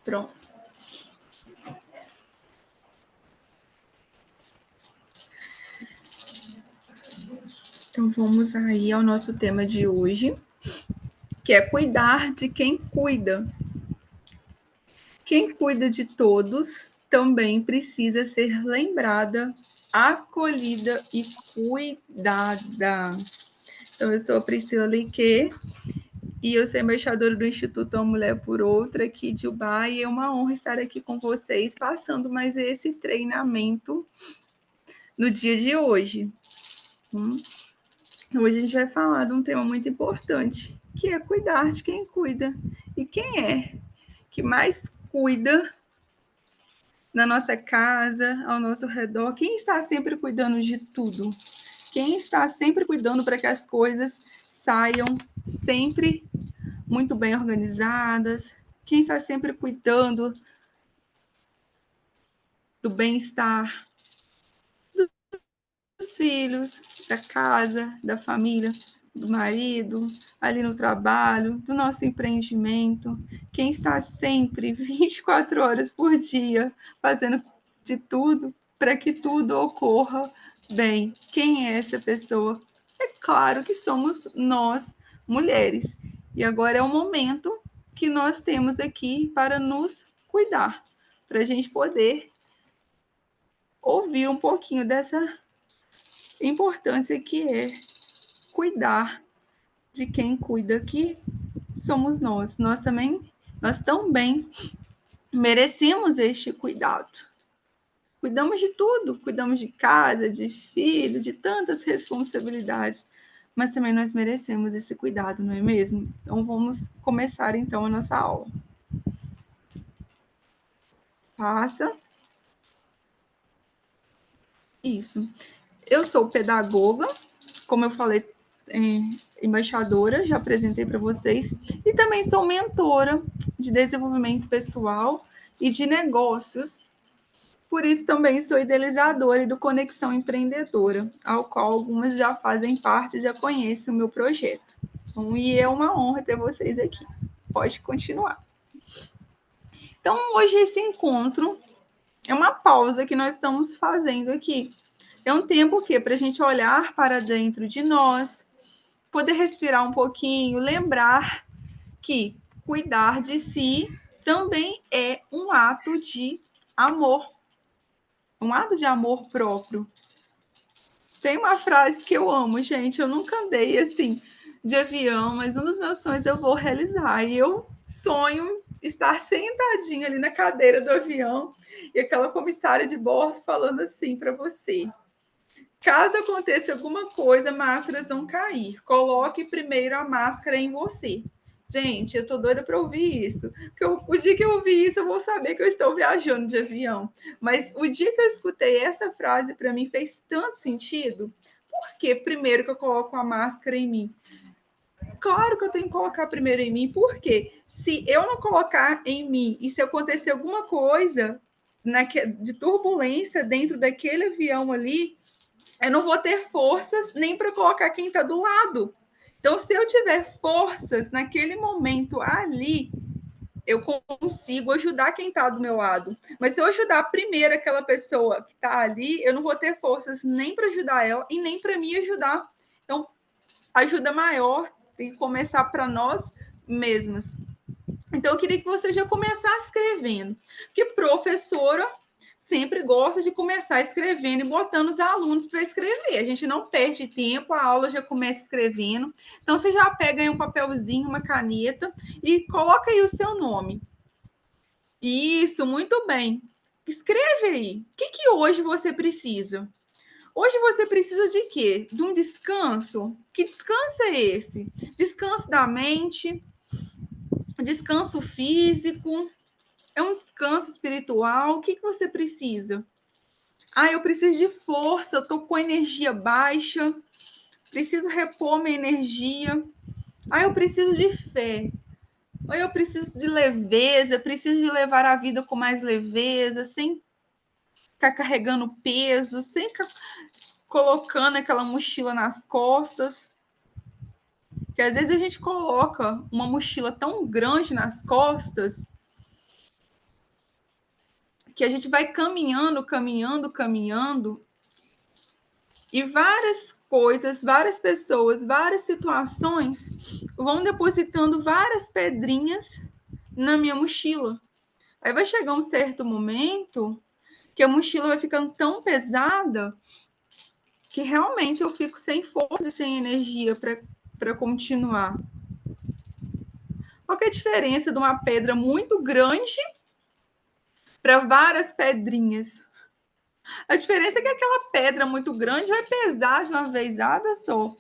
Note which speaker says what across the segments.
Speaker 1: Pronto. Então, vamos aí ao nosso tema de hoje, que é cuidar de quem cuida. Quem cuida de todos também precisa ser lembrada, acolhida e cuidada. Então, eu sou a Priscila Lique e eu sou embaixadora do Instituto Uma Mulher por Outra aqui de Dubai, e é uma honra estar aqui com vocês, passando mais esse treinamento no dia de hoje. Hoje a gente vai falar de um tema muito importante, que é cuidar de quem cuida. E quem é que mais cuida na nossa casa, ao nosso redor? Quem está sempre cuidando de tudo? Quem está sempre cuidando para que as coisas saiam sempre muito bem organizadas? Quem está sempre cuidando do bem-estar dos filhos, da casa, da família, do marido, ali no trabalho, do nosso empreendimento? Quem está sempre 24 horas por dia fazendo de tudo para que tudo ocorra bem? Quem é essa pessoa? É claro que somos nós, mulheres. E agora é o momento que nós temos aqui para nos cuidar, para a gente poder ouvir um pouquinho dessa importância que é cuidar de quem cuida, que somos nós. Nós também merecemos este cuidado. Cuidamos de tudo, cuidamos de casa, de filho, de tantas responsabilidades, mas também nós merecemos esse cuidado, não é mesmo? Então vamos começar então a nossa aula. Passa. Isso. Eu sou pedagoga, como eu falei, embaixadora, já apresentei para vocês, e também sou mentora de desenvolvimento pessoal e de negócios. Por isso também sou idealizadora do Conexão Empreendedora, ao qual algumas já fazem parte, já conhecem o meu projeto. Então, e é uma honra ter vocês aqui. Pode continuar. Então, hoje esse encontro é uma pausa que nós estamos fazendo aqui. É um tempo que para a gente olhar para dentro de nós, poder respirar um pouquinho, lembrar que cuidar de si também é um ato de amor, um ato de amor próprio. Tem uma frase que eu amo, gente, eu nunca andei assim de avião, mas um dos meus sonhos eu vou realizar, e eu sonho estar sentadinha ali na cadeira do avião e aquela comissária de bordo falando assim para você: caso aconteça alguma coisa, máscaras vão cair. Coloque primeiro a máscara em você. Gente, eu tô doida para ouvir isso. Porque o dia que eu ouvir isso, eu vou saber que eu estou viajando de avião. Mas o dia que eu escutei essa frase, para mim, fez tanto sentido. Por que primeiro que eu coloco a máscara em mim? Claro que eu tenho que colocar primeiro em mim, porque se eu não colocar em mim e se acontecer alguma coisa de turbulência dentro daquele avião ali, eu não vou ter forças nem para colocar quem está do lado. Então, se eu tiver forças naquele momento ali, eu consigo ajudar quem está do meu lado. Mas se eu ajudar primeiro aquela pessoa que está ali, eu não vou ter forças nem para ajudar ela e nem para me ajudar. Então, ajuda maior tem que começar para nós mesmas. Então, eu queria que você já começasse escrevendo. Porque professora sempre gosta de começar escrevendo e botando os alunos para escrever. A gente não perde tempo, a aula já começa escrevendo. Então, você já pega aí um papelzinho, uma caneta e coloca aí o seu nome. Isso, muito bem. Escreve aí. O que hoje você precisa? Hoje você precisa de quê? De um descanso? Que descanso é esse? Descanso da mente, descanso físico, é um descanso espiritual? O que você precisa? Ah, eu preciso de força, eu estou com energia baixa, preciso repor minha energia. Ah, eu preciso de fé. Ou eu preciso de leveza, preciso de levar a vida com mais leveza, sem ficar carregando peso, sem ficar colocando aquela mochila nas costas. Porque às vezes a gente coloca uma mochila tão grande nas costas que a gente vai caminhando, e várias coisas, várias pessoas, várias situações vão depositando várias pedrinhas na minha mochila. Aí vai chegar um certo momento que a mochila vai ficando tão pesada que realmente eu fico sem força e sem energia para continuar. Qual que é a diferença de uma pedra muito grande para várias pedrinhas? A diferença é que aquela pedra muito grande vai pesar de uma vezada só.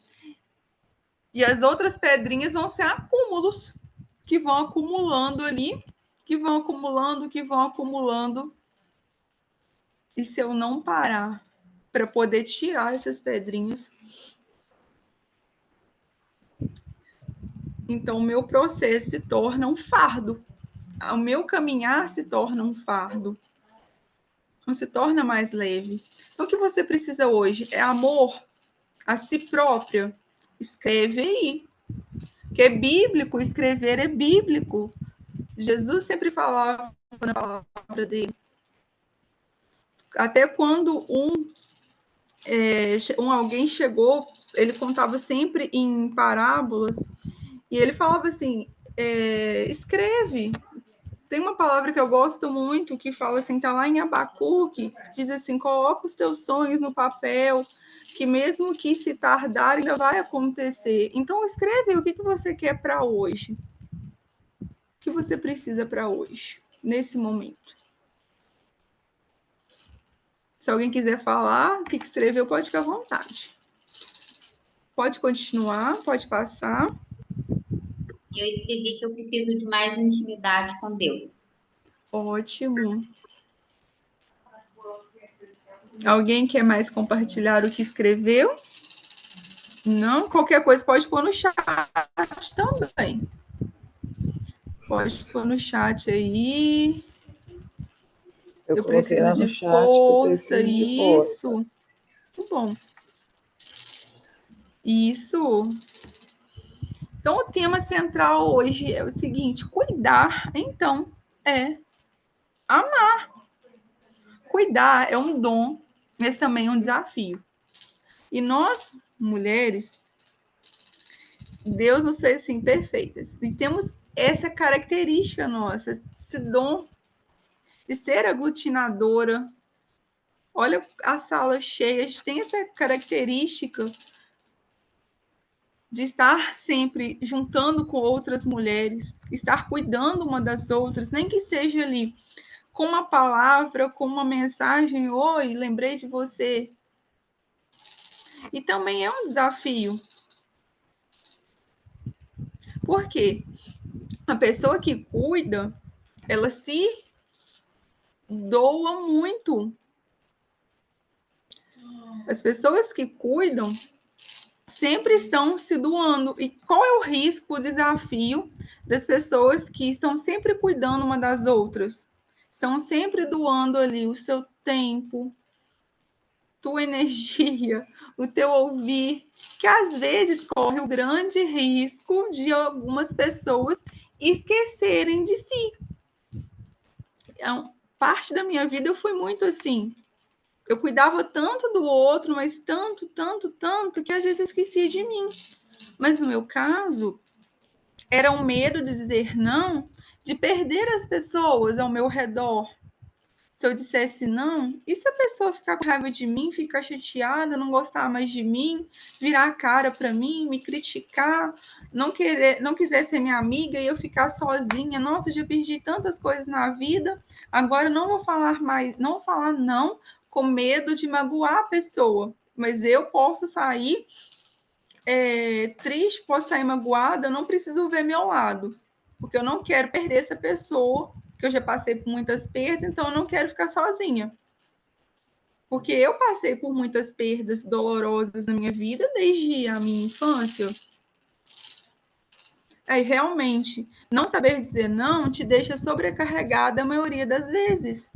Speaker 1: E as outras pedrinhas vão ser acúmulos que vão acumulando ali, que vão acumulando. E se eu não parar para poder tirar essas pedrinhas, então o meu processo se torna um fardo. O meu caminhar se torna um fardo. Não se torna mais leve. Então, o que você precisa hoje é amor a si própria. Escreve aí. Que é bíblico, escrever é bíblico. Jesus sempre falava na palavra dele. Até quando alguém chegou, ele contava sempre em parábolas, e ele falava assim, escreve. Tem uma palavra que eu gosto muito, que fala assim, tá lá em Abacuque, que diz assim, coloca os teus sonhos no papel, que mesmo que se tardar, ainda vai acontecer. Então, escreve o que você quer para hoje. O que você precisa para hoje, nesse momento. Se alguém quiser falar o que escreveu, pode ficar à vontade. Pode continuar, pode passar.
Speaker 2: Eu escrevi que eu preciso de mais intimidade com Deus.
Speaker 1: Ótimo. Alguém quer mais compartilhar o que escreveu? Não? Qualquer coisa pode pôr no chat também. Pode pôr no chat aí. Eu preciso de força, isso. Muito bom. Isso. Então, o tema central hoje é o seguinte: cuidar, então, é amar. Cuidar é um dom, esse também é um desafio. E nós, mulheres, Deus nos fez assim, perfeitas. E temos essa característica nossa, esse dom de ser aglutinadora. Olha a sala cheia, a gente tem essa característica de estar sempre juntando com outras mulheres, estar cuidando uma das outras, nem que seja ali com uma palavra, com uma mensagem, oi, lembrei de você. E também é um desafio. Por quê? A pessoa que cuida, ela se doa muito. As pessoas que cuidam sempre estão se doando. E qual é o risco, o desafio das pessoas que estão sempre cuidando uma das outras? Estão sempre doando ali o seu tempo, tua energia, o teu ouvir, que às vezes corre o grande risco de algumas pessoas esquecerem de si. Parte da minha vida eu fui muito assim. Eu cuidava tanto do outro, mas tanto, que às vezes eu esquecia de mim. Mas no meu caso, era um medo de dizer não, de perder as pessoas ao meu redor. Se eu dissesse não, e se a pessoa ficar com raiva de mim, ficar chateada, não gostar mais de mim, virar a cara para mim, me criticar, não quiser ser minha amiga e eu ficar sozinha? Nossa, já perdi tantas coisas na vida, agora eu não vou falar mais, não vou falar não, com medo de magoar a pessoa. Mas eu posso sair triste, posso sair magoada, eu não preciso ver meu lado, porque eu não quero perder essa pessoa, que eu já passei por muitas perdas, então eu não quero ficar sozinha. Porque eu passei por muitas perdas dolorosas na minha vida desde a minha infância. Aí, realmente, não saber dizer não te deixa sobrecarregada a maioria das vezes.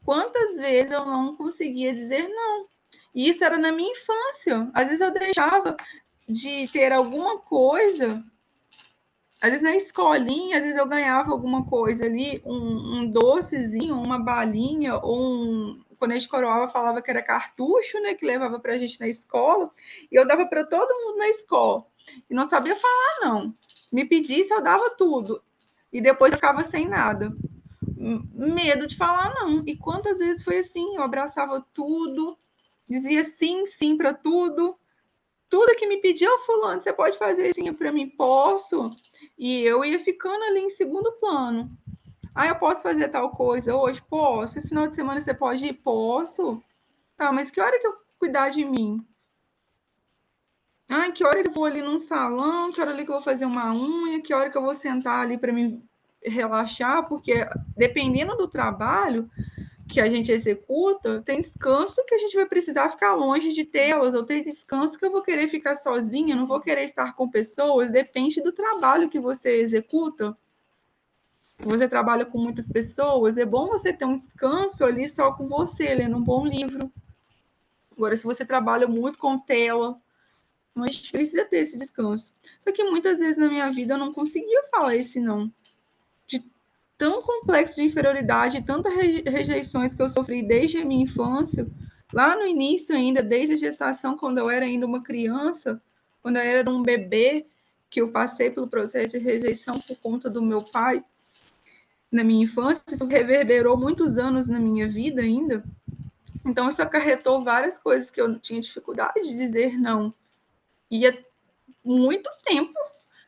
Speaker 1: Quantas vezes eu não conseguia dizer não? E isso era na minha infância. Às vezes eu deixava de ter alguma coisa Às vezes na escolinha, às vezes eu ganhava alguma coisa ali, um docezinho, uma balinha, quando a gente coroava, falava que era cartucho, né, que levava para a gente na escola, e eu dava para todo mundo na escola. E não sabia falar, não. Me pedisse, eu dava tudo. E depois eu ficava sem nada. Medo de falar, não. E quantas vezes foi assim? Eu abraçava tudo, dizia sim, sim para tudo. Tudo que me pediu, fulano, você pode fazer isso para mim? Posso. E eu ia ficando ali em segundo plano. Ah, eu posso fazer tal coisa hoje? Posso. Esse final de semana você pode ir? Posso. Tá, mas que hora que eu cuidar de mim? Ah, que hora que eu vou ali num salão? Que hora ali que eu vou fazer uma unha? Que hora que eu vou sentar ali para me relaxar? Porque dependendo do trabalho que a gente executa, tem descanso que a gente vai precisar ficar longe de telas, ou tem descanso que eu vou querer ficar sozinha, não vou querer estar com pessoas, depende do trabalho que você executa. Se você trabalha com muitas pessoas, é bom você ter um descanso ali só com você, lendo um bom livro. Agora, se você trabalha muito com tela, a gente precisa ter esse descanso. Só que muitas vezes na minha vida eu não conseguia falar esse não. De tão complexo de inferioridade, tantas rejeições que eu sofri desde a minha infância, lá no início ainda, desde a gestação, quando eu era ainda uma criança, quando eu era um bebê, que eu passei pelo processo de rejeição por conta do meu pai, na minha infância, isso reverberou muitos anos na minha vida ainda. Então, isso acarretou várias coisas que eu tinha dificuldade de dizer não. Ia muito tempo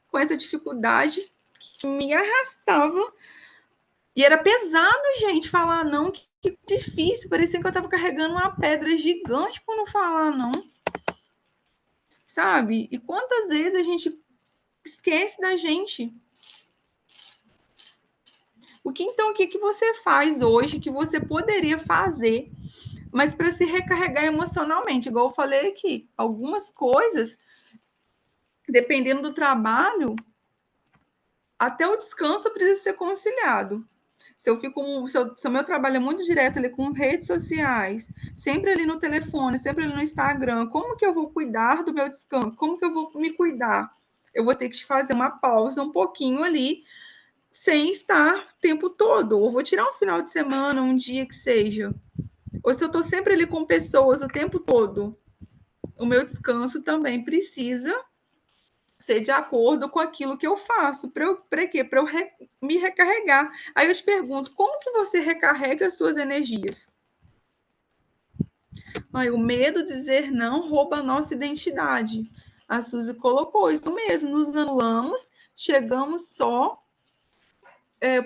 Speaker 1: com essa dificuldade que me arrastava. E era pesado, gente, falar não, que difícil. Parecia que eu estava carregando uma pedra gigante por não falar não. Sabe? E quantas vezes a gente esquece da gente? O que você faz hoje que você poderia fazer, mas para se recarregar emocionalmente? Igual eu falei aqui, algumas coisas, dependendo do trabalho, até o descanso precisa ser conciliado. Se o meu trabalho é muito direto ali com redes sociais, sempre ali no telefone, sempre ali no Instagram, como que eu vou cuidar do meu descanso? Como que eu vou me cuidar? Eu vou ter que fazer uma pausa um pouquinho ali, sem estar o tempo todo. Ou vou tirar um final de semana, um dia que seja. Ou se eu estou sempre ali com pessoas o tempo todo, o meu descanso também precisa ser de acordo com aquilo que eu faço. Para quê? Para eu me recarregar. Aí eu te pergunto, como que você recarrega as suas energias? Ai, o medo de dizer não rouba a nossa identidade. A Suzy colocou isso mesmo, nos anulamos, chegamos só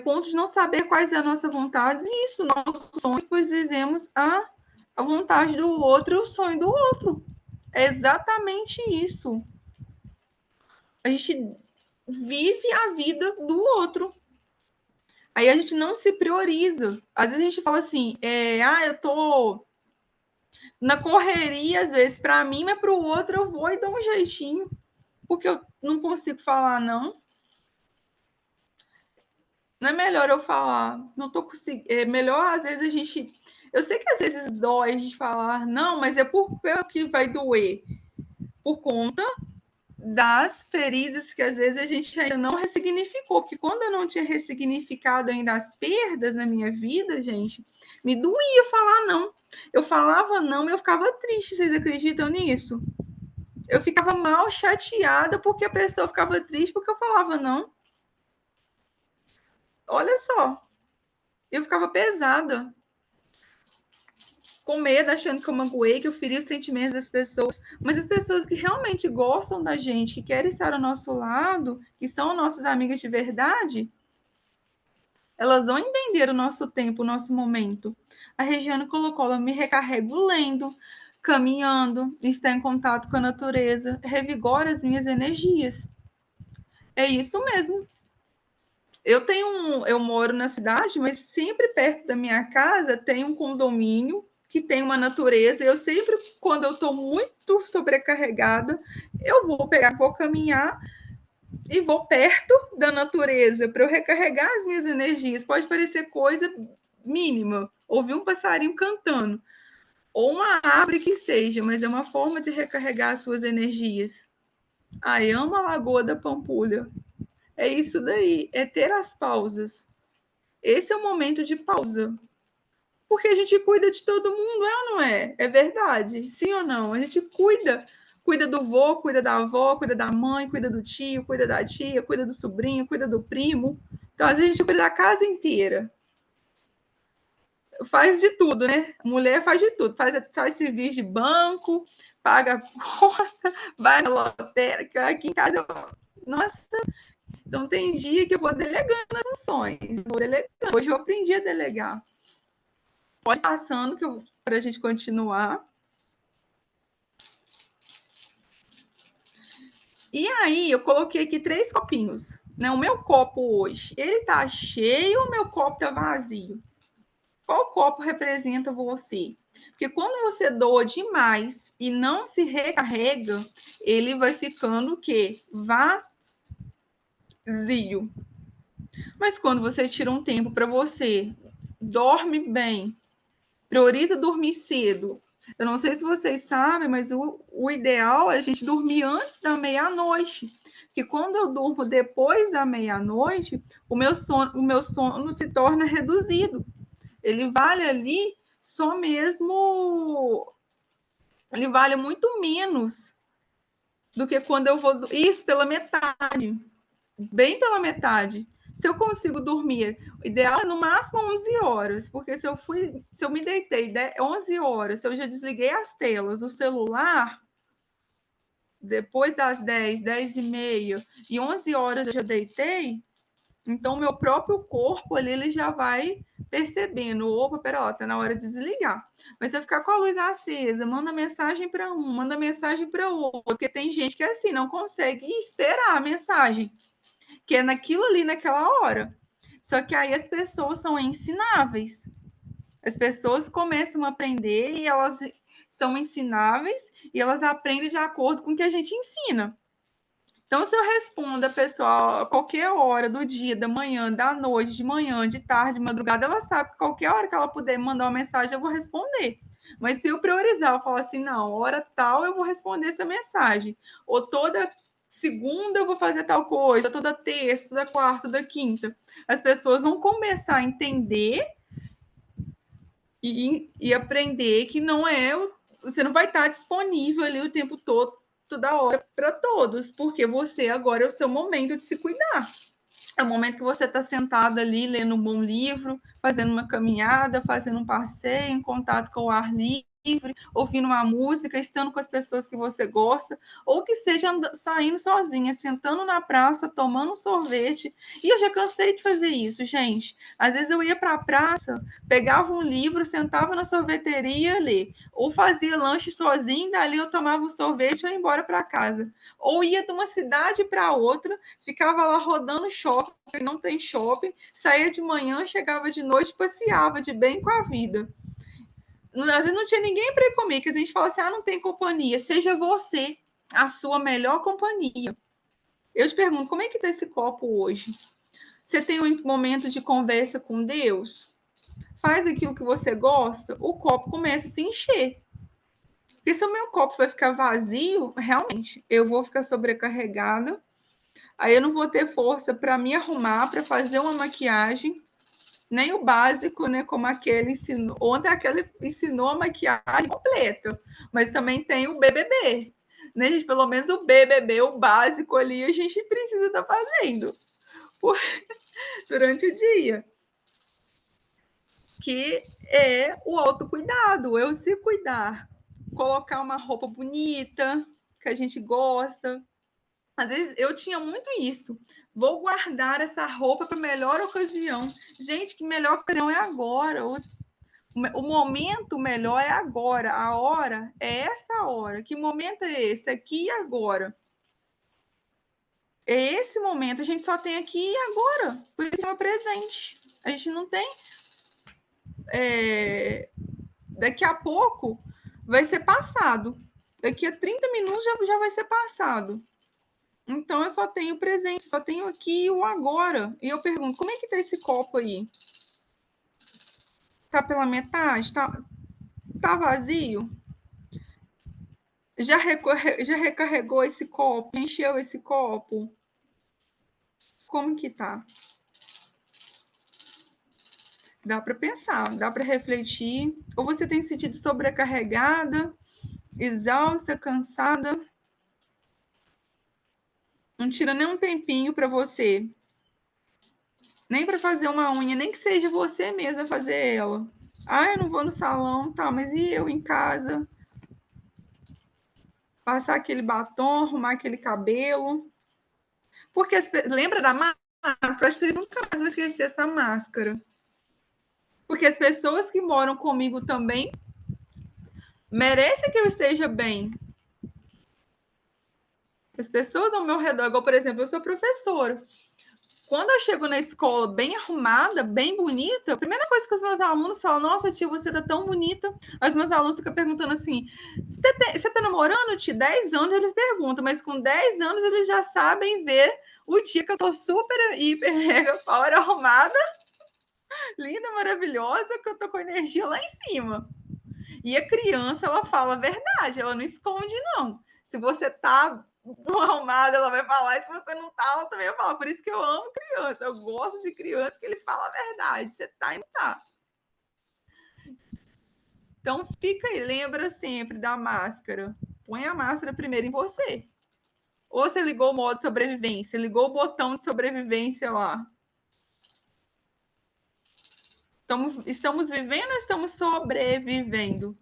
Speaker 1: ponto de não saber quais é a nossa vontade, e isso, nossos sonhos, pois vivemos a vontade do outro, o sonho do outro. É exatamente isso. A gente vive a vida do outro. Aí a gente não se prioriza. Às vezes a gente fala assim, eu tô na correria, às vezes, para mim, mas para o outro eu vou e dou um jeitinho, porque eu não consigo falar não. Não é melhor eu falar, não tô conseguindo. É melhor, às vezes, a gente. Eu sei que às vezes dói a gente falar, não, mas é porque que vai doer. Por conta das feridas que às vezes a gente ainda não ressignificou, porque quando eu não tinha ressignificado ainda as perdas na minha vida, gente, me doía falar não. Eu falava não e eu ficava triste, vocês acreditam nisso? Eu ficava mal, chateada, porque a pessoa ficava triste porque eu falava não. Olha só, eu ficava pesada, com medo, achando que eu magoei, que eu feri os sentimentos das pessoas. Mas as pessoas que realmente gostam da gente, que querem estar ao nosso lado, que são nossas amigas de verdade, elas vão entender o nosso tempo, o nosso momento. A Regiane colocou, ela me recarrego lendo, caminhando, estar em contato com a natureza, revigora as minhas energias. É isso mesmo. Eu moro na cidade, mas sempre perto da minha casa tem um condomínio que tem uma natureza. Eu sempre, quando eu estou muito sobrecarregada, eu vou caminhar e vou perto da natureza para eu recarregar as minhas energias. Pode parecer coisa mínima, ouvir um passarinho cantando, ou uma árvore que seja, mas é uma forma de recarregar as suas energias. Ai, amo a Lagoa da Pampulha. É isso daí, é ter as pausas. Esse é o momento de pausa. Porque a gente cuida de todo mundo, é ou não é? É verdade? Sim ou não? A gente cuida. Cuida do vô, cuida da avó, cuida da mãe, cuida do tio, cuida da tia, cuida do sobrinho, cuida do primo. Então, às vezes, a gente cuida da casa inteira. Faz de tudo, né? A mulher faz de tudo. Faz serviço de banco, paga conta, vai na lotérica. Aqui em casa, nossa, então tem dia que eu vou delegando as funções. Vou delegando. Hoje eu aprendi a delegar. Pode ir passando para a gente continuar. E aí, eu coloquei aqui 3 copinhos. Né? O meu copo hoje, ele tá cheio ou o meu copo tá vazio? Qual copo representa você? Porque quando você doa demais e não se recarrega, ele vai ficando o quê? Vazio. Mas quando você tira um tempo para você, dorme bem, prioriza dormir cedo. Eu não sei se vocês sabem, mas o ideal é a gente dormir antes da meia-noite. Porque quando eu durmo depois da meia-noite, o meu sono se torna reduzido. Ele vale ali só mesmo. Ele vale muito menos do que quando eu vou. Isso, pela metade. Bem pela metade. Se eu consigo dormir, o ideal é no máximo 11 horas, porque se eu me deitei 11 horas, se eu já desliguei as telas, o celular, depois das 10, 10 e meia, e 11 horas eu já deitei, então meu próprio corpo ali, ele já vai percebendo, opa, pera lá, tá na hora de desligar. Mas se eu ficar com a luz acesa, manda mensagem para um, manda mensagem para outro, porque tem gente que é assim, não consegue esperar a mensagem, que é naquilo ali, naquela hora. Só que aí as pessoas são ensináveis. As pessoas começam a aprender e elas são ensináveis e elas aprendem de acordo com o que a gente ensina. Então, se eu respondo a pessoa a qualquer hora do dia, da manhã, da noite, de manhã, de tarde, de madrugada, ela sabe que qualquer hora que ela puder mandar uma mensagem, eu vou responder. Mas se eu priorizar, eu falar assim, não, hora tal, eu vou responder essa mensagem. Ou toda segunda eu vou fazer tal coisa, toda terça, toda quarta, toda quinta. As pessoas vão começar a entender e aprender que não é, você não vai estar disponível ali o tempo todo, toda hora para todos, porque você agora é o seu momento de se cuidar. É o momento que você está sentado ali lendo um bom livro, fazendo uma caminhada, fazendo um passeio, em contato com o ar livre, ouvindo uma música, estando com as pessoas que você gosta, ou que seja saindo sozinha, sentando na praça, tomando um sorvete. E eu já cansei de fazer isso, gente. Às vezes eu ia para a praça, pegava um livro, sentava na sorveteria ler, ou fazia lanche sozinho, dali eu tomava um sorvete e ia embora para casa. Ou ia de uma cidade para outra, ficava lá rodando shopping, não tem shopping, saía de manhã, chegava de noite, passeava de bem com a vida. Às vezes não tinha ninguém para ir comigo, que a gente fala assim, não tem companhia, seja você a sua melhor companhia. Eu te pergunto, como é que está esse copo hoje? Você tem um momento de conversa com Deus? Faz aquilo que você gosta, o copo começa a se encher. Porque se o meu copo vai ficar vazio, realmente, eu vou ficar sobrecarregada, aí eu não vou ter força para me arrumar, para fazer uma maquiagem, nem o básico, né? Como aquele ensinou. Ontem aquele ensinou a maquiagem completa, mas também tem o BBB. Né, gente? Pelo menos o BBB, o básico ali, a gente precisa estar fazendo durante o dia. Que é o autocuidado, eu se cuidar. Colocar uma roupa bonita, que a gente gosta. Às vezes eu tinha muito isso. Vou guardar essa roupa para melhor ocasião. Gente, que melhor ocasião é agora. O momento melhor é agora. A hora é essa hora. Que momento é esse? Aqui e agora. É esse momento. A gente só tem aqui e agora. Por isso é um presente. A gente não tem. Daqui a pouco vai ser passado. Daqui a 30 minutos já vai ser passado. Então, eu só tenho presente, só tenho aqui o agora. E eu pergunto, como é que tá esse copo aí? Tá pela metade? Tá vazio? Já recarregou esse copo? Encheu esse copo? Como que tá? Dá para pensar, dá para refletir. Ou você tem se sentido sobrecarregada, exausta, cansada? Não tira nem um tempinho para você, nem para fazer uma unha, nem que seja você mesma fazer ela. Ah, eu não vou no salão, tá, mas e eu em casa? Passar aquele batom, arrumar aquele cabelo. Porque lembra da máscara? Acho que vocês nunca mais vão esquecer essa máscara. Porque as pessoas que moram comigo também merecem que eu esteja bem. As pessoas ao meu redor, igual, por exemplo, eu sou professora. Quando eu chego na escola bem arrumada, bem bonita, a primeira coisa que os meus alunos falam, nossa, tia, você tá tão bonita. Aí os meus alunos ficam perguntando assim, você tá namorando, tia? 10 anos eles perguntam, mas com 10 anos eles já sabem ver o dia que eu tô super, hiper, mega, power arrumada, linda, maravilhosa, que eu tô com energia lá em cima. E a criança, ela fala a verdade, ela não esconde, não. Se você tá arrumada, ela vai falar, e se você não tá, ela também vai falar. Por isso que eu amo criança, eu gosto de criança que ele fala a verdade, você tá e não tá. Então fica aí, lembra sempre da máscara. Põe a máscara primeiro em você. Ou você ligou o modo sobrevivência, ligou o botão de sobrevivência lá. Estamos vivendo ou estamos sobrevivendo?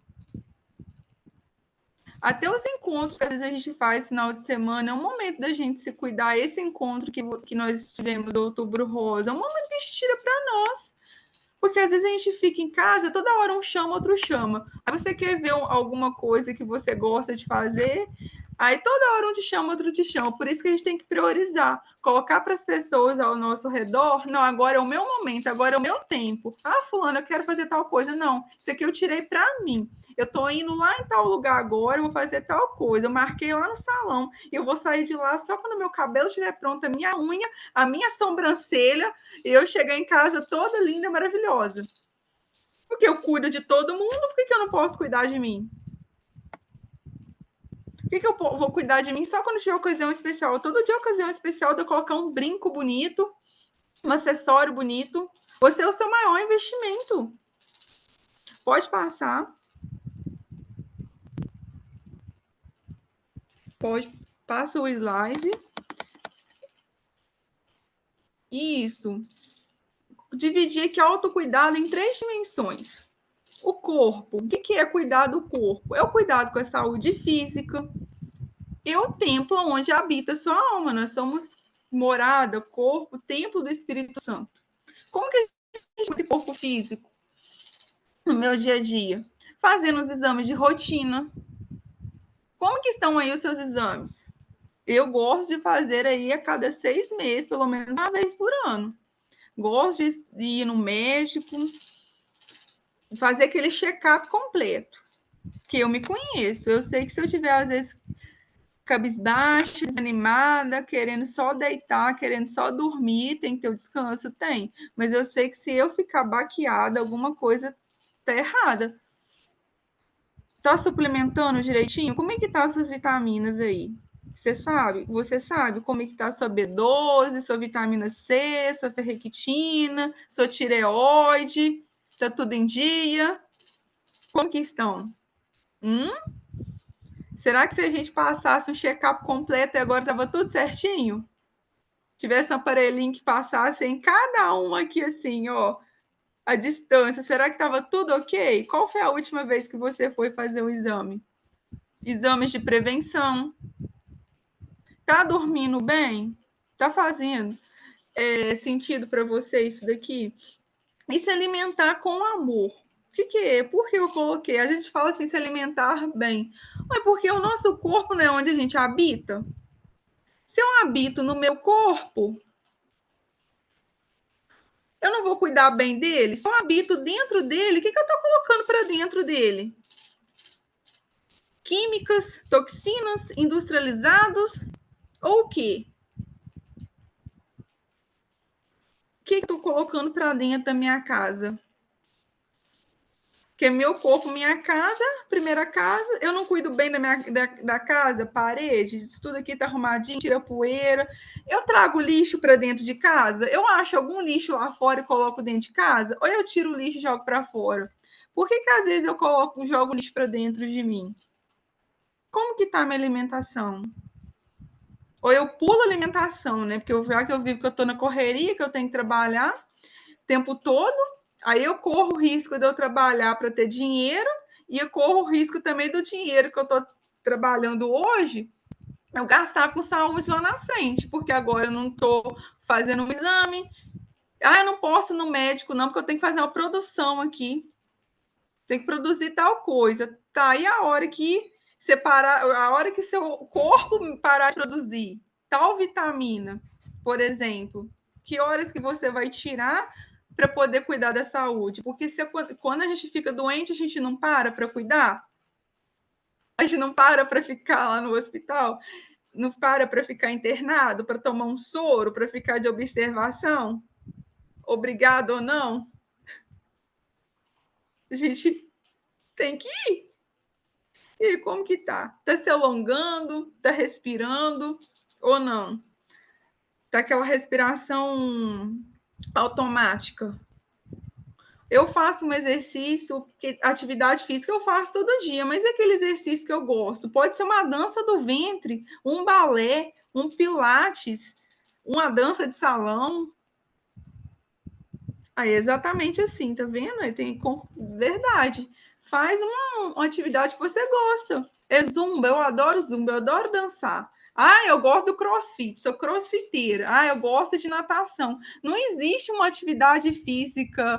Speaker 1: Até os encontros que às vezes a gente faz final de semana, é um momento da gente se cuidar. Esse encontro que nós tivemos do Outubro Rosa, é um momento que a gente tira para nós. Porque às vezes a gente fica em casa, toda hora um chama, outro chama. Aí você quer ver alguma coisa que você gosta de fazer, aí toda hora um te chama, outro te chama. Por isso que a gente tem que priorizar, colocar para as pessoas ao nosso redor, não, agora é o meu momento, agora é o meu tempo. Ah, fulano, eu quero fazer tal coisa. Não, isso aqui eu tirei para mim. Eu tô indo lá em tal lugar agora, eu vou fazer tal coisa. Eu marquei lá no salão, e eu vou sair de lá só quando meu cabelo estiver pronto, a minha unha, a minha sobrancelha, e eu chegar em casa toda linda, maravilhosa. Porque eu cuido de todo mundo, por que eu não posso cuidar de mim? Por que eu vou cuidar de mim só quando tiver ocasião especial? Todo dia é ocasião especial de eu colocar um brinco bonito, um acessório bonito. Você é o seu maior investimento. Pode passar. Pode. Passa o slide. Isso. Dividir aqui autocuidado em 3 dimensões. O corpo. O que é cuidar do corpo? É o cuidado com a saúde física. E o templo onde habita a sua alma. Nós somos morada, corpo, templo do Espírito Santo. Como que a gente tem corpo físico no meu dia a dia? Fazendo os exames de rotina. Como que estão aí os seus exames? Eu gosto de fazer aí a cada 6 meses, pelo menos uma vez por ano. Gosto de ir no médico, fazer aquele check-up completo. Que eu me conheço. Eu sei que se eu tiver, às vezes, cabisbaixa, desanimada, querendo só deitar, querendo só dormir, tem que ter o descanso? Tem. Mas eu sei que se eu ficar baqueada, alguma coisa tá errada. Tá suplementando direitinho? Como é que tá as suas vitaminas aí? Você sabe? Você sabe como é que tá a sua B12, sua vitamina C, sua ferritina, sua tireoide? Tá tudo em dia? Como que estão? Será que se a gente passasse um check-up completo e agora estava tudo certinho? Tivesse um aparelhinho que passasse em cada um aqui, assim, ó, a distância, será que estava tudo ok? Qual foi a última vez que você foi fazer um exame? Exames de prevenção. Tá dormindo bem? Tá fazendo sentido para você isso daqui? E se alimentar com amor. O que é? Por que eu coloquei? Às vezes fala assim, se alimentar bem. É porque o nosso corpo não é onde a gente habita. Se eu habito no meu corpo, eu não vou cuidar bem dele. Se eu habito dentro dele, o que eu estou colocando para dentro dele? Químicas, toxinas, industrializados ou o quê? O que eu estou colocando para dentro da minha casa? Porque meu corpo, minha casa, primeira casa, eu não cuido bem da casa, paredes, tudo aqui tá arrumadinho, tira poeira. Eu trago lixo para dentro de casa, eu acho algum lixo lá fora e coloco dentro de casa, ou eu tiro o lixo e jogo para fora. Por que às vezes eu jogo lixo para dentro de mim? Como que tá a minha alimentação? Ou eu pulo a alimentação, né? Porque já que eu vivo que eu tô na correria, que eu tenho que trabalhar o tempo todo, aí eu corro o risco de eu trabalhar para ter dinheiro e eu corro o risco também do dinheiro que eu estou trabalhando hoje eu gastar com saúde lá na frente, porque agora eu não estou fazendo um exame. Ah, eu não posso ir no médico, não, porque eu tenho que fazer uma produção aqui. Tem que produzir tal coisa. Tá, e a hora que separar, a hora que seu corpo parar de produzir tal vitamina, por exemplo, que horas que você vai tirar para poder cuidar da saúde? Porque quando a gente fica doente, a gente não para cuidar? A gente não para ficar lá no hospital? Não para ficar internado, para tomar um soro, para ficar de observação? Obrigado ou não? A gente tem que ir. E aí, como que tá? Tá se alongando? Tá respirando ou não? Tá aquela respiração automática. Eu faço um exercício, atividade física eu faço todo dia, mas é aquele exercício que eu gosto. Pode ser uma dança do ventre, um balé, um pilates, uma dança de salão. Aí é exatamente assim, tá vendo? Aí tem verdade. Faz uma atividade que você gosta. É zumba, eu adoro zumba, eu adoro dançar. Ah, eu gosto do crossfit, sou crossfiteira. Ah, eu gosto de natação. Não existe uma atividade física,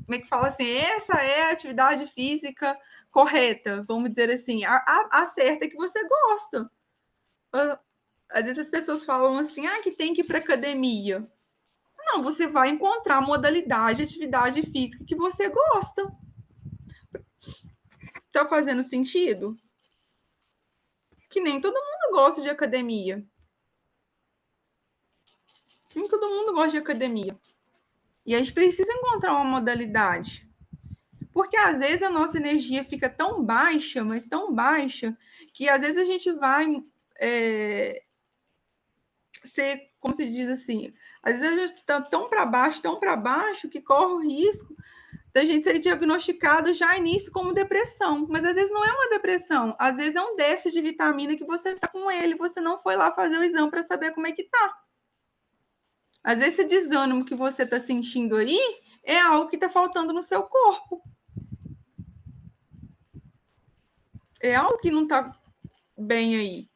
Speaker 1: como é que fala assim? Essa é a atividade física correta, vamos dizer assim. A certa é que você gosta. Às vezes as pessoas falam assim, que tem que ir para academia. Não, você vai encontrar a modalidade, atividade física que você gosta. Tá fazendo sentido? Que nem todo mundo gosta de academia. Nem todo mundo gosta de academia. E a gente precisa encontrar uma modalidade. Porque às vezes a nossa energia fica tão baixa, mas tão baixa, que às vezes a gente vai ser, como se diz assim, às vezes a gente está tão para baixo, que corre o risco da gente ser diagnosticado já início como depressão. Mas às vezes não é uma depressão, às vezes é um déficit de vitamina que você está com ele, você não foi lá fazer o exame para saber como é que tá. Às vezes esse desânimo que você está sentindo aí é algo que está faltando no seu corpo. É algo que não está bem aí.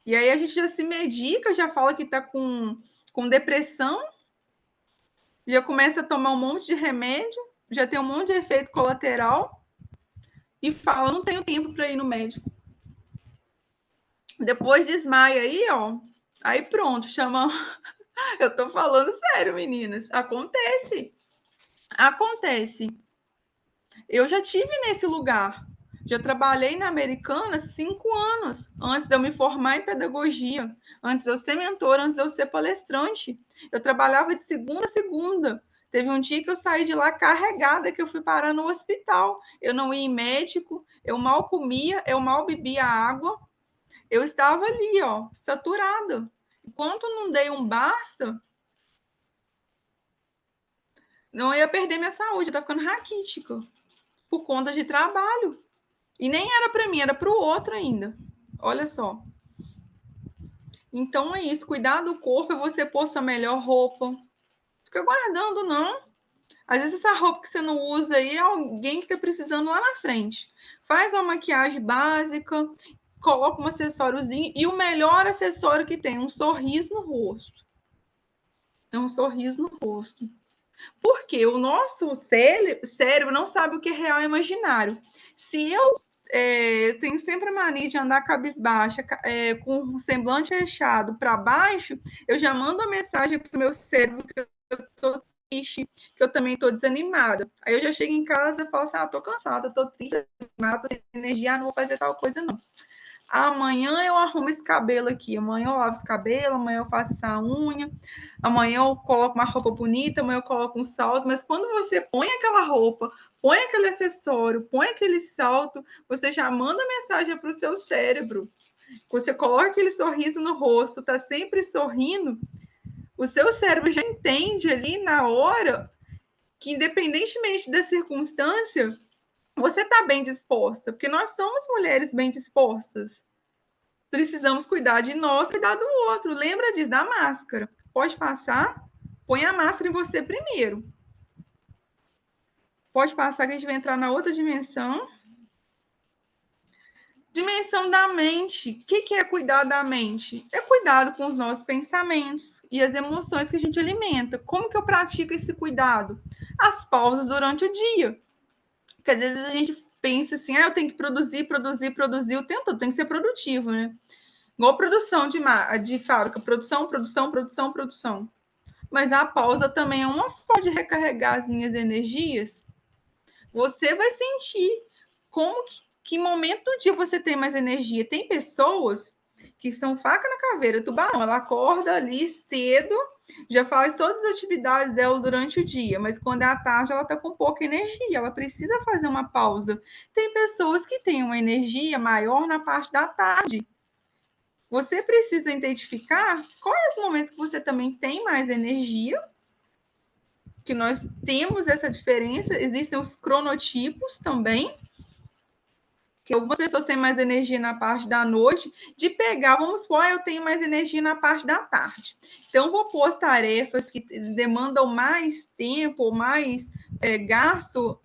Speaker 1: E aí a gente já se medica, já fala que está com depressão, já começa a tomar um monte de remédio, já tem um monte de efeito colateral e fala, não tenho tempo para ir no médico. Depois desmaia aí, ó. Aí pronto, chama. Eu tô falando sério, meninas. Acontece. Acontece. Eu já tive nesse lugar. Já trabalhei na Americana 5 anos antes de eu me formar em pedagogia, antes de eu ser mentora, antes de eu ser palestrante. Eu trabalhava de segunda a segunda. Teve um dia que eu saí de lá carregada, que eu fui parar no hospital. Eu não ia em médico, eu mal comia, eu mal bebia água. Eu estava ali, ó, saturada. Enquanto não dei um basta, não ia perder minha saúde, eu estava ficando raquítica por conta de trabalho. E nem era para mim, era para o outro ainda. Olha só. Então é isso, cuidar do corpo é você pôr sua melhor roupa. Fica guardando, não. Às vezes essa roupa que você não usa aí é alguém que está precisando lá na frente. Faz uma maquiagem básica, coloca um acessóriozinho e o melhor acessório que tem, um sorriso no rosto. É um sorriso no rosto. Porque o nosso cérebro não sabe o que é real e imaginário. Se eu tenho sempre a mania de andar cabisbaixa, com o semblante fechado para baixo, eu já mando a mensagem para o meu cérebro que eu estou triste, que eu também estou desanimada. Aí eu já chego em casa e falo assim, estou cansada, estou triste, estou sem energia, não vou fazer tal coisa, não. Amanhã eu arrumo esse cabelo aqui, amanhã eu lavo esse cabelo, amanhã eu faço essa unha, amanhã eu coloco uma roupa bonita, amanhã eu coloco um salto, mas quando você põe aquela roupa, põe aquele acessório, põe aquele salto, você já manda mensagem para o seu cérebro. Você coloca aquele sorriso no rosto, está sempre sorrindo, o seu cérebro já entende ali na hora que, independentemente da circunstância, você está bem disposta, porque nós somos mulheres bem dispostas. Precisamos cuidar de nós, cuidar do outro. Lembra disso, da máscara. Pode passar? Põe a máscara em você primeiro. Pode passar que a gente vai entrar na outra dimensão. Dimensão da mente. O que é cuidar da mente? É cuidado com os nossos pensamentos e as emoções que a gente alimenta. Como que eu pratico esse cuidado? As pausas durante o dia. Porque às vezes a gente pensa assim, eu tenho que produzir o tempo todo, tem que ser produtivo, né? Igual produção de fábrica, produção. Mas a pausa também é uma forma de recarregar as minhas energias. Você vai sentir que momento do dia você tem mais energia. Tem pessoas que são faca na caveira, tubarão. Ela acorda ali cedo, já faz todas as atividades dela durante o dia, mas quando é à tarde ela está com pouca energia, ela precisa fazer uma pausa. Tem pessoas que têm uma energia maior na parte da tarde. Você precisa identificar quais os momentos que você também tem mais energia, que nós temos essa diferença. Existem os cronotipos também, que algumas pessoas têm mais energia na parte da noite, de pegar, vamos supor, eu tenho mais energia na parte da tarde. Então, vou pôr tarefas que demandam mais tempo, mais gasto,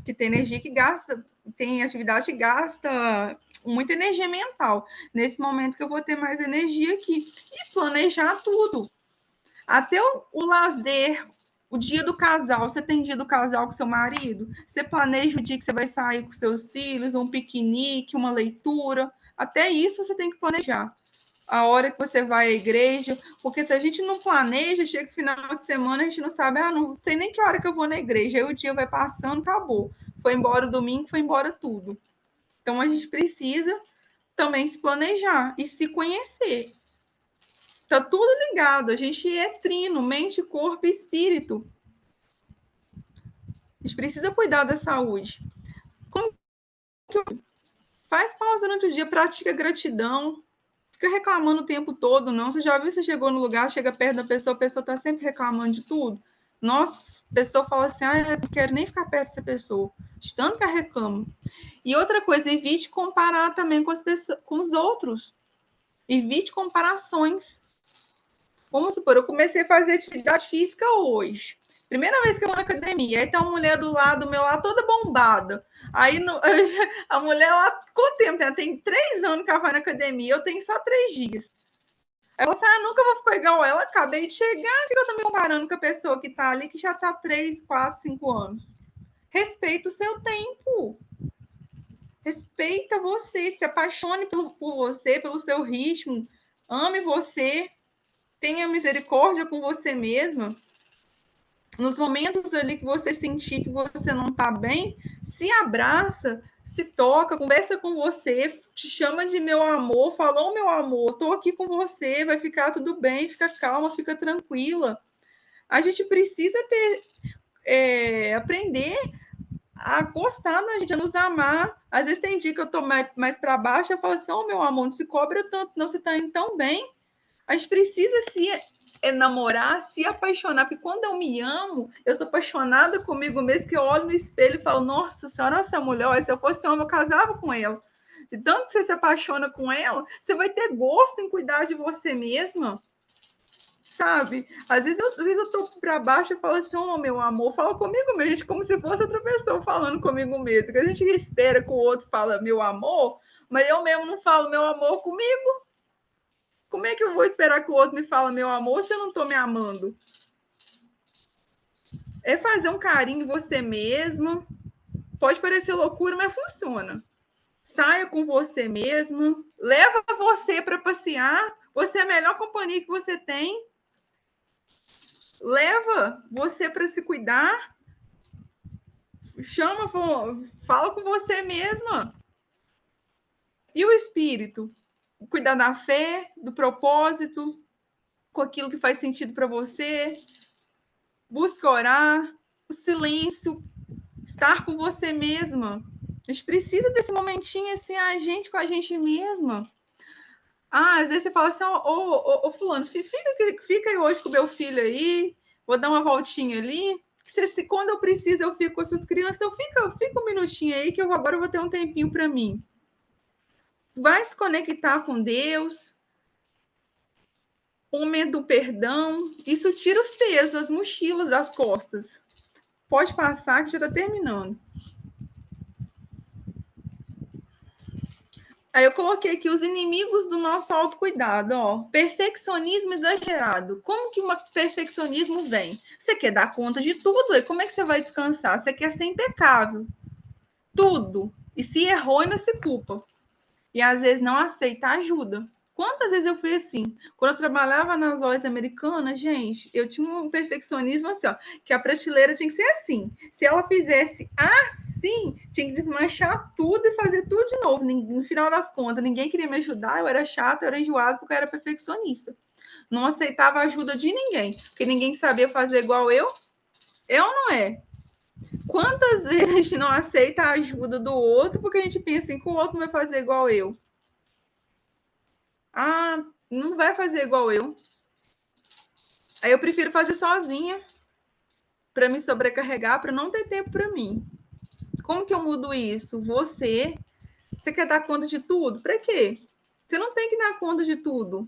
Speaker 1: que tem energia que gasta, tem atividade que gasta muita energia mental. Nesse momento que eu vou ter mais energia aqui. E planejar tudo. Até o lazer, o dia do casal. Você tem dia do casal com seu marido? Você planeja o dia que você vai sair com seus filhos, um piquenique, uma leitura. Até isso você tem que planejar. A hora que você vai à igreja, porque se a gente não planeja, chega o final de semana, a gente não sabe, não sei nem que hora que eu vou na igreja. Aí o dia vai passando, acabou. Foi embora o domingo, foi embora tudo. Então a gente precisa também se planejar e se conhecer. Tá tudo ligado, a gente é trino, mente, corpo e espírito. A gente precisa cuidar da saúde. Como que faz pausa durante o dia, pratica gratidão, fica reclamando o tempo todo, não. Você já viu, você chegou no lugar, chega perto da pessoa, a pessoa está sempre reclamando de tudo? Nossa, a pessoa fala assim, eu não quero nem ficar perto dessa pessoa, de tanto que ela reclama. E outra coisa, evite comparar também com as pessoas, com os outros. Evite comparações. Vamos supor, eu comecei a fazer atividade física hoje. Primeira vez que eu vou na academia, aí tem uma mulher do lado meu lá, toda bombada. Aí a mulher lá, quanto tempo? Ela tem 3 anos que ela vai na academia, eu tenho só 3 dias. Ela falou assim, nunca vou ficar igual ela, acabei de chegar, que eu tô me comparando com a pessoa que está ali, que já está 3, 4, 5 anos. Respeita o seu tempo. Respeita você, se apaixone por você, pelo seu ritmo, ame você, tenha misericórdia com você mesma. Nos momentos ali que você sentir que você não está bem, se abraça, se toca, conversa com você, te chama de meu amor, falou meu amor, estou aqui com você, vai ficar tudo bem, fica calma, fica tranquila. A gente precisa aprender a gostar da gente, a nos amar. Às vezes tem dia que eu estou mais para baixo, eu falo assim, meu amor, não se cobra tanto, não, você está indo tão bem. A gente precisa se namorar, se apaixonar, porque quando eu me amo, eu sou apaixonada comigo mesmo, que eu olho no espelho e falo, nossa senhora, essa mulher, se eu fosse homem, eu casava com ela. De tanto que você se apaixona com ela, você vai ter gosto em cuidar de você mesma, sabe? Às vezes eu tô para baixo e falo assim, meu amor, fala comigo mesmo, como se fosse outra pessoa falando comigo mesmo, que a gente espera que o outro fala meu amor, mas eu mesmo não falo meu amor comigo. Como é que eu vou esperar que o outro me fale meu amor se eu não estou me amando? É fazer um carinho em você mesmo. Pode parecer loucura, mas funciona. Saia com você mesmo. Leva você para passear. Você é a melhor companhia que você tem. Leva você para se cuidar. Chama, fala com você mesma. E o espírito? Cuidar da fé, do propósito, com aquilo que faz sentido para você. Busca orar, o silêncio, estar com você mesma. A gente precisa desse momentinho assim, a gente com a gente mesma. Às vezes você fala assim, ô fulano, fica aí hoje com o meu filho aí, vou dar uma voltinha ali. Se quando eu preciso eu fico com as suas crianças, eu fico um minutinho aí que agora eu vou ter um tempinho para mim. Vai se conectar com Deus, o momento do perdão, isso tira os pesos, as mochilas das costas. Pode passar que já está terminando. Aí eu coloquei aqui os inimigos do nosso autocuidado, ó. Perfeccionismo exagerado. Como que um perfeccionismo vem? Você quer dar conta de tudo, e como é que você vai descansar? Você quer ser impecável. Tudo. E se errou, ainda se culpa. E às vezes não aceita ajuda. Quantas vezes eu fui assim? Quando eu trabalhava nas lojas americanas, gente, eu tinha um perfeccionismo assim, ó, que a prateleira tinha que ser assim. Se ela fizesse assim, tinha que desmanchar tudo e fazer tudo de novo. No final das contas, ninguém queria me ajudar, eu era chata, eu era enjoada porque eu era perfeccionista. Não aceitava a ajuda de ninguém, porque ninguém sabia fazer igual eu. Eu não é. Quantas vezes a gente não aceita a ajuda do outro porque a gente pensa assim, que o outro não vai fazer igual eu? Ah, não vai fazer igual eu. Aí eu prefiro fazer sozinha para me sobrecarregar, para não ter tempo para mim. Como que eu mudo isso? Você quer dar conta de tudo? Para quê? Você não tem que dar conta de tudo.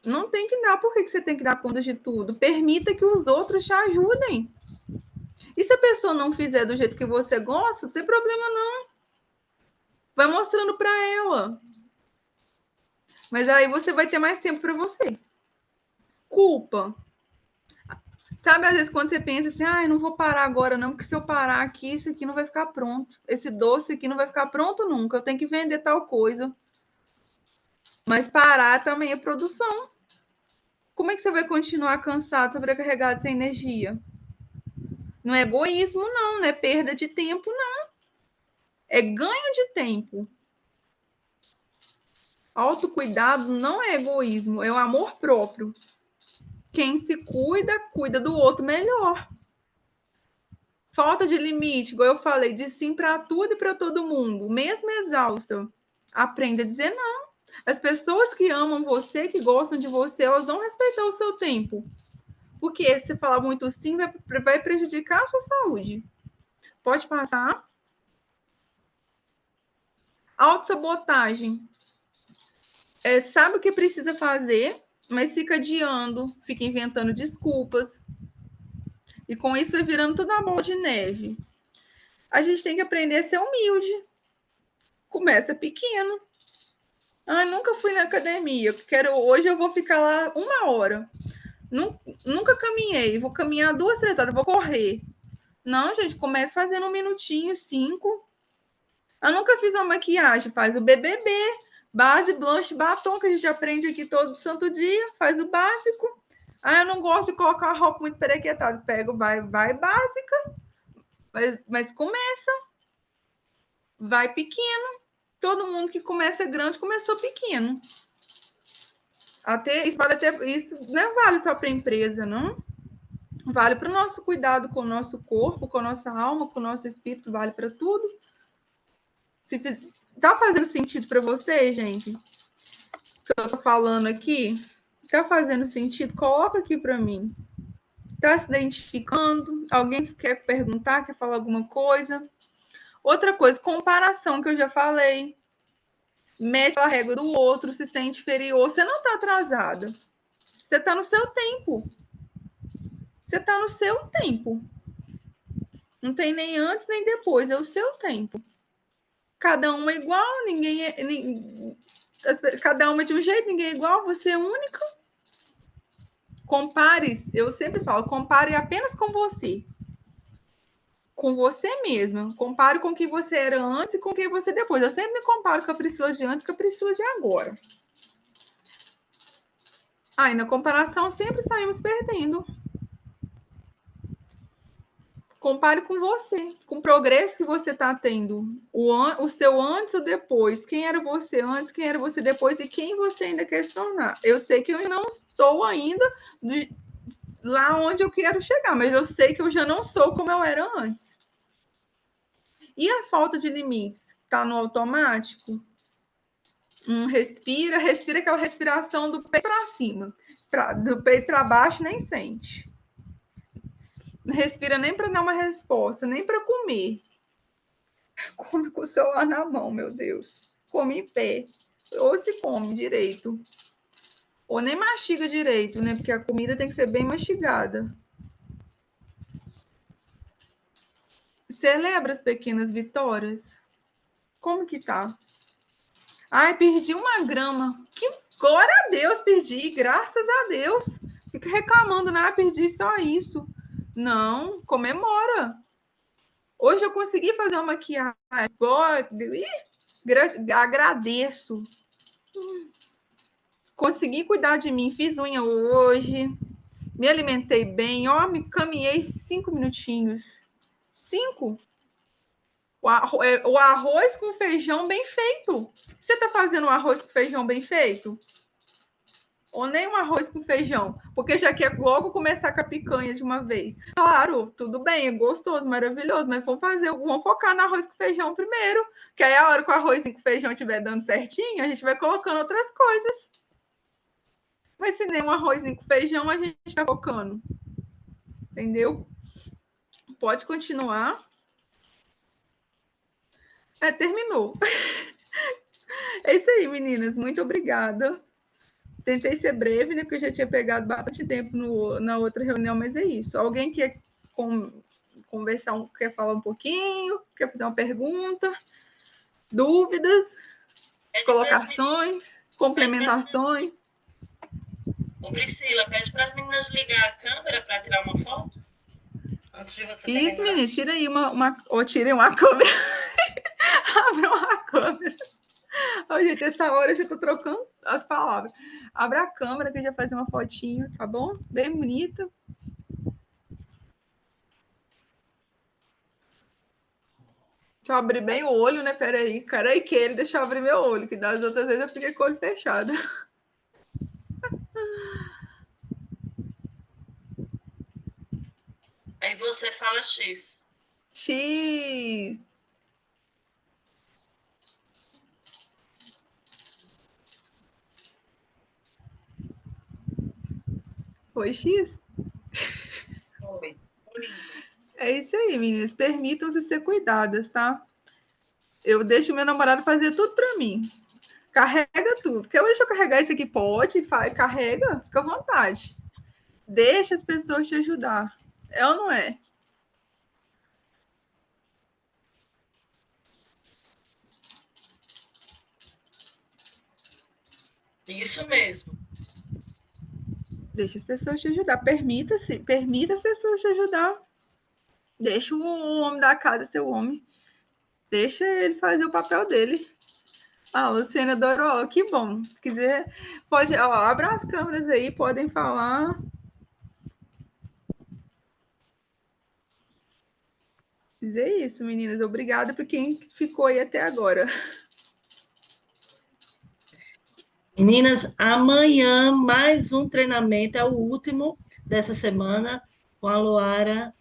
Speaker 1: Não tem que dar. Por que você tem que dar conta de tudo? Permita que os outros te ajudem. E se a pessoa não fizer do jeito que você gosta, não tem problema não. Vai mostrando para ela. Mas aí você vai ter mais tempo para você. Culpa. Sabe, às vezes, quando você pensa assim, eu não vou parar agora, não, porque se eu parar aqui, isso aqui não vai ficar pronto. Esse doce aqui não vai ficar pronto nunca. Eu tenho que vender tal coisa. Mas parar também é produção. Como é que você vai continuar cansado, sobrecarregado, sem energia? Não é egoísmo, não é perda de tempo, não. É ganho de tempo. Autocuidado não é egoísmo, é o amor próprio. Quem se cuida, cuida do outro melhor. Falta de limite, igual eu falei, de sim para tudo e para todo mundo, mesmo exausta. Aprende a dizer não. As pessoas que amam você, que gostam de você, elas vão respeitar o seu tempo. Porque se falar muito sim, vai prejudicar a sua saúde. Pode passar. Autossabotagem. Sabe o que precisa fazer, mas fica adiando, fica inventando desculpas. E com isso vai virando tudo uma bola de neve. A gente tem que aprender a ser humilde. Começa pequeno. Nunca fui na academia. Hoje eu vou ficar lá 1 hora. Nunca caminhei. Vou caminhar 2, 3 horas. Vou correr. Não, gente, começa fazendo 1 minutinho, 5. Eu nunca fiz uma maquiagem. Faz o BBB. Base, blush, batom, que a gente aprende aqui todo santo dia. Faz o básico. Eu não gosto de colocar uma roupa muito perequetada. Pego, vai básica. Mas começa. Vai pequeno. Todo mundo que começa grande começou pequeno. Isso não vale só para a empresa, não. Vale para o nosso cuidado com o nosso corpo, com a nossa alma, com o nosso espírito, vale para tudo. Se tá fazendo sentido para você, gente? O que eu tô falando aqui? Tá fazendo sentido? Coloca aqui para mim. Tá se identificando? Alguém quer perguntar, quer falar alguma coisa? Outra coisa, comparação que eu já falei. Mete a régua do outro, se sente inferior. Você não está atrasada. Você está no seu tempo. Você está no seu tempo. Não tem nem antes nem depois, é o seu tempo. Cada um é igual, cada um é de um jeito, ninguém é igual, você é única. Compare, eu sempre falo, compare apenas com você. Com você mesma. Compare com quem você era antes e com quem você depois. Eu sempre me comparo com a Priscila de antes e com a Priscila de agora. E na comparação sempre saímos perdendo. Compare com você, com o progresso que você está tendo. O seu antes ou depois. Quem era você antes, quem era você depois e quem você ainda quer se tornar. Eu sei que eu não estou ainda lá onde eu quero chegar, mas eu sei que eu já não sou como eu era antes. E a falta de limites? Está no automático? Respira aquela respiração do peito para cima. Do peito para baixo, nem sente. Não respira nem para dar uma resposta, nem para comer. Come com o celular na mão, meu Deus. Come em pé. Ou se come direito. Ou nem mastiga direito, né? Porque a comida tem que ser bem mastigada. Celebra as pequenas vitórias. Como que tá? Ai, perdi 1 grama. Que glória a Deus, perdi. Graças a Deus. Fica reclamando, né? Perdi só isso. Não, comemora. Hoje eu consegui fazer uma maquiagem. Agradeço. Consegui cuidar de mim. Fiz unha hoje. Me alimentei bem. Ó, me caminhei 5 minutinhos. 5? O arroz com feijão bem feito. Você está fazendo um arroz com feijão bem feito? Ou nem um arroz com feijão? Porque já quer logo começar com a picanha de uma vez. Claro, tudo bem, é gostoso, maravilhoso, mas vamos focar no arroz com feijão primeiro. Que aí a hora que o arroz com feijão estiver dando certinho, a gente vai colocando outras coisas. Mas se nem um arroz com feijão, a gente está focando. Entendeu? Pode continuar. Terminou. É isso aí, meninas. Muito obrigada. Tentei ser breve, né? Porque eu já tinha pegado bastante tempo na outra reunião, mas é isso. Alguém quer conversar, quer falar um pouquinho, quer fazer uma pergunta, dúvidas, colocações, complementações?
Speaker 3: Ô, Priscila, pede para as meninas ligar a câmera para tirar uma foto. Antes de você terminar.
Speaker 1: Isso, meninas, tira aí ou tirem uma câmera. Abra uma câmera. Oh, gente, essa hora eu já estou trocando as palavras. Abra a câmera que eu já fazer uma fotinho, tá bom? Bem bonita. Deixa eu abrir bem o olho, né? Peraí que ele deixa eu abrir meu olho, que das outras vezes eu fiquei com o olho fechado.
Speaker 3: Aí você fala X.
Speaker 1: X. Foi X?
Speaker 3: Foi.
Speaker 1: É isso aí, meninas. Permitam-se ser cuidadas, tá? Eu deixo meu namorado fazer tudo para mim. Carrega tudo. Quer deixar eu carregar isso aqui? Pode, carrega, fica à vontade. Deixa as pessoas te ajudar. É ou não é?
Speaker 3: Isso mesmo.
Speaker 1: Deixa as pessoas te ajudar. Permita as pessoas te ajudar. Deixa o homem da casa ser o homem. Deixa ele fazer o papel dele. Ah, Luciana adorou. Que bom. Se quiser, pode. Ó, abra as câmeras aí, podem falar. Dizer isso, meninas. Obrigada por quem ficou aí até agora.
Speaker 3: Meninas, amanhã mais um treinamento, é o último dessa semana, com a Luara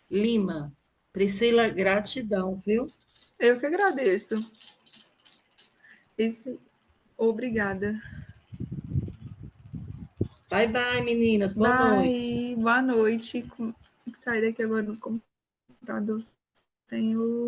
Speaker 3: Lima. Priscila, gratidão, viu?
Speaker 1: Eu que agradeço. Isso. Obrigada.
Speaker 3: Bye, bye, meninas. Boa noite.
Speaker 1: Boa noite. Tem que sair daqui agora no computador. Tenho